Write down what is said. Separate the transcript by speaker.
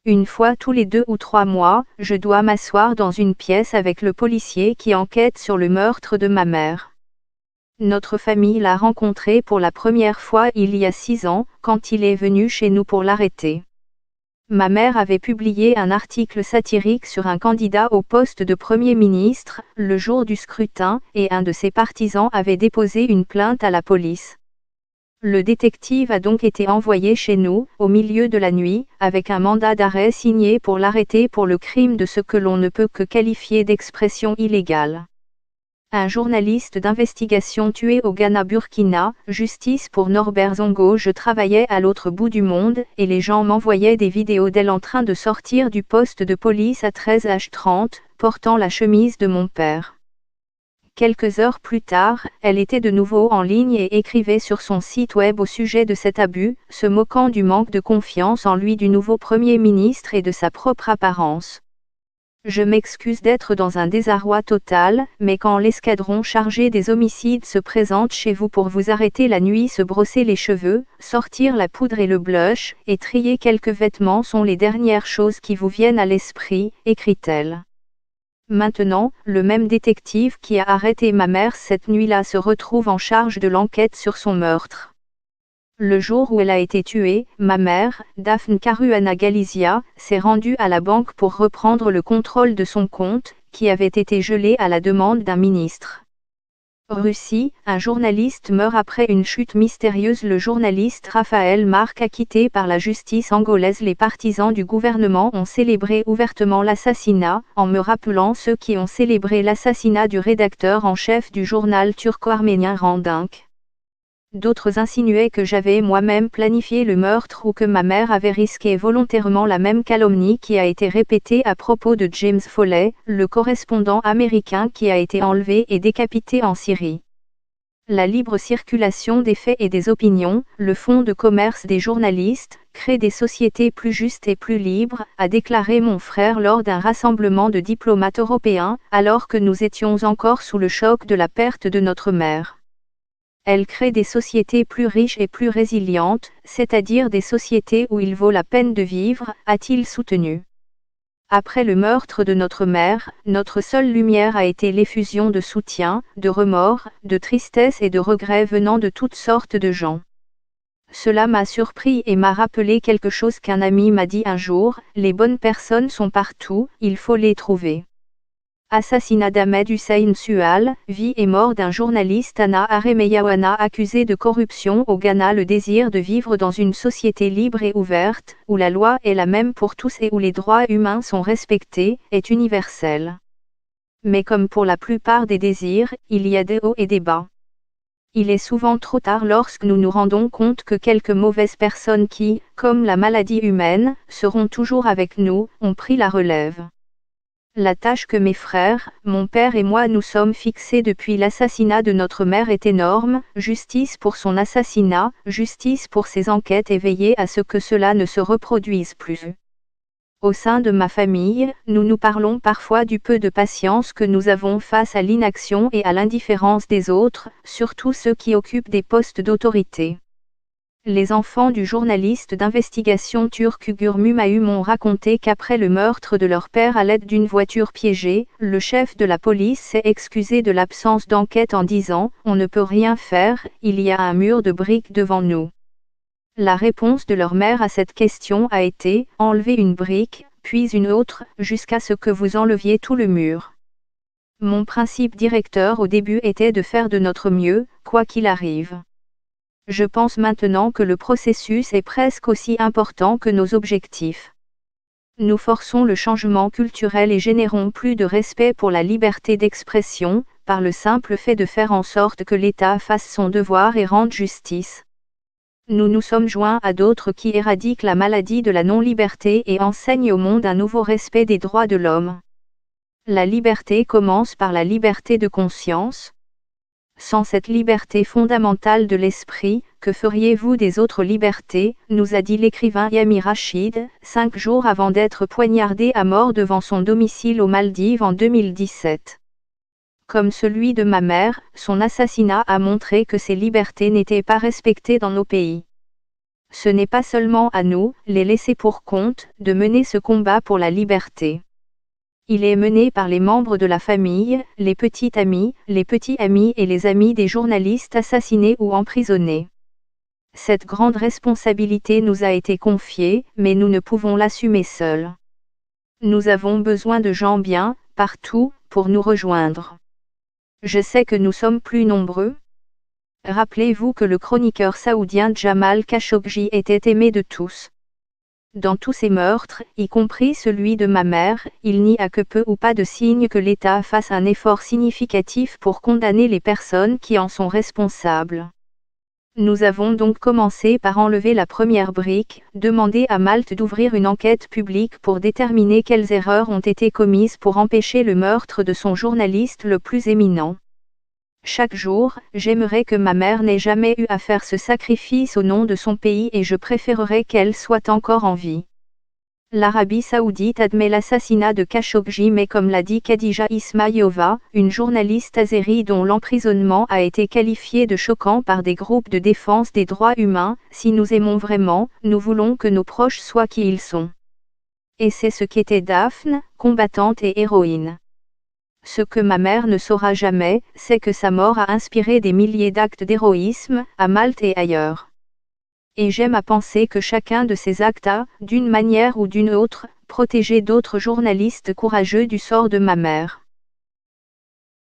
Speaker 1: Une fois tous les 2 ou 3 mois, je dois m'asseoir dans une pièce avec le policier qui enquête sur le meurtre de ma mère. Notre famille l'a rencontré pour la première fois il y a 6 ans, quand il est venu chez nous pour l'arrêter. Ma mère avait publié un article satirique sur un candidat au poste de Premier ministre, le jour du scrutin, et un de ses partisans avait déposé une plainte à la police. Le détective a donc été envoyé chez nous, au milieu de la nuit, avec un mandat d'arrêt signé pour l'arrêter pour le crime de ce que l'on ne peut que qualifier d'expression illégale. Un journaliste d'investigation tué au Ghana-Burkina, justice pour Norbert Zongo. Je travaillais à l'autre bout du monde, et les gens m'envoyaient des vidéos d'elle en train de sortir du poste de police à 13h30, portant la chemise de mon père. Quelques heures plus tard, elle était de nouveau en ligne et écrivait sur son site web au sujet de cet abus, se moquant du manque de confiance en lui du nouveau Premier ministre et de sa propre apparence. Je m'excuse d'être dans un désarroi total, mais quand l'escadron chargé des homicides se présente chez vous pour vous arrêter la nuit, se brosser les cheveux, sortir la poudre et le blush, et trier quelques vêtements sont les dernières choses qui vous viennent à l'esprit, écrit-elle. Maintenant, le même détective qui a arrêté ma mère cette nuit-là se retrouve en charge de l'enquête sur son meurtre. Le jour où elle a été tuée, ma mère, Daphne Caruana Galizia, s'est rendue à la banque pour reprendre le contrôle de son compte, qui avait été gelé à la demande d'un ministre. Russie, un journaliste meurt après une chute mystérieuse. Le journaliste Raphaël Marc acquitté par la justice angolaise. Les partisans du gouvernement ont célébré ouvertement l'assassinat, en me rappelant ceux qui ont célébré l'assassinat du rédacteur en chef du journal turco-arménien Randink. D'autres insinuaient que j'avais moi-même planifié le meurtre ou que ma mère avait risqué volontairement la même calomnie qui a été répétée à propos de James Foley, le correspondant américain qui a été enlevé et décapité en Syrie. La libre circulation des faits et des opinions, le fonds de commerce des journalistes, crée des sociétés plus justes et plus libres, a déclaré mon frère lors d'un rassemblement de diplomates européens, alors que nous étions encore sous le choc de la perte de notre mère. Elle crée des sociétés plus riches et plus résilientes, c'est-à-dire des sociétés où il vaut la peine de vivre, a-t-il soutenu. Après le meurtre de notre mère, notre seule lumière a été l'effusion de soutien, de remords, de tristesse et de regrets venant de toutes sortes de gens. Cela m'a surpris et m'a rappelé quelque chose qu'un ami m'a dit un jour, les bonnes personnes sont partout, il faut les trouver. Assassinat d'Ahmed Hussein Sual, vie et mort d'un journaliste Anna Aremeyawana accusé de corruption au Ghana. Le désir de vivre dans une société libre et ouverte, où la loi est la même pour tous et où les droits humains sont respectés, est universel. Mais comme pour la plupart des désirs, il y a des hauts et des bas. Il est souvent trop tard lorsque nous nous rendons compte que quelques mauvaises personnes qui, comme la maladie humaine, seront toujours avec nous, ont pris la relève. La tâche que mes frères, mon père et moi nous sommes fixés depuis l'assassinat de notre mère est énorme, justice pour son assassinat, justice pour ses enquêtes et veiller à ce que cela ne se reproduise plus. Au sein de ma famille, nous nous parlons parfois du peu de patience que nous avons face à l'inaction et à l'indifférence des autres, surtout ceux qui occupent des postes d'autorité. Les enfants du journaliste d'investigation turc Ugur Mumaü m'ont raconté qu'après le meurtre de leur père à l'aide d'une voiture piégée, le chef de la police s'est excusé de l'absence d'enquête en disant « On ne peut rien faire, il y a un mur de briques devant nous ». La réponse de leur mère à cette question a été « Enlevez une brique, puis une autre, jusqu'à ce que vous enleviez tout le mur ». Mon principe directeur au début était de faire de notre mieux, quoi qu'il arrive. Je pense maintenant que le processus est presque aussi important que nos objectifs. Nous forçons le changement culturel et générons plus de respect pour la liberté d'expression, par le simple fait de faire en sorte que l'État fasse son devoir et rende justice. Nous nous sommes joints à d'autres qui éradiquent la maladie de la non-liberté et enseignent au monde un nouveau respect des droits de l'homme. La liberté commence par la liberté de conscience. Sans cette liberté fondamentale de l'esprit, que feriez-vous des autres libertés, nous a dit l'écrivain Yami Rachid, 5 jours avant d'être poignardé à mort devant son domicile aux Maldives en 2017. Comme celui de ma mère, son assassinat a montré que ces libertés n'étaient pas respectées dans nos pays. Ce n'est pas seulement à nous, les laissés pour compte, de mener ce combat pour la liberté. Il est mené par les membres de la famille, les petits amis et les amis des journalistes assassinés ou emprisonnés. Cette grande responsabilité nous a été confiée, mais nous ne pouvons l'assumer seuls. Nous avons besoin de gens bien, partout, pour nous rejoindre. Je sais que nous sommes plus nombreux. Rappelez-vous que le chroniqueur saoudien Jamal Khashoggi était aimé de tous. Dans tous ces meurtres, y compris celui de ma mère, il n'y a que peu ou pas de signe que l'État fasse un effort significatif pour condamner les personnes qui en sont responsables. Nous avons donc commencé par enlever la première brique, demander à Malte d'ouvrir une enquête publique pour déterminer quelles erreurs ont été commises pour empêcher le meurtre de son journaliste le plus éminent. Chaque jour, j'aimerais que ma mère n'ait jamais eu à faire ce sacrifice au nom de son pays et je préférerais qu'elle soit encore en vie. L'Arabie saoudite admet l'assassinat de Khashoggi mais comme l'a dit Khadija Ismailova, une journaliste azérie dont l'emprisonnement a été qualifié de choquant par des groupes de défense des droits humains, si nous aimons vraiment, nous voulons que nos proches soient qui ils sont. Et c'est ce qu'était Daphne, combattante et héroïne. Ce que ma mère ne saura jamais, c'est que sa mort a inspiré des milliers d'actes d'héroïsme, à Malte et ailleurs. Et j'aime à penser que chacun de ces actes a, d'une manière ou d'une autre, protégé d'autres journalistes courageux du sort de ma mère.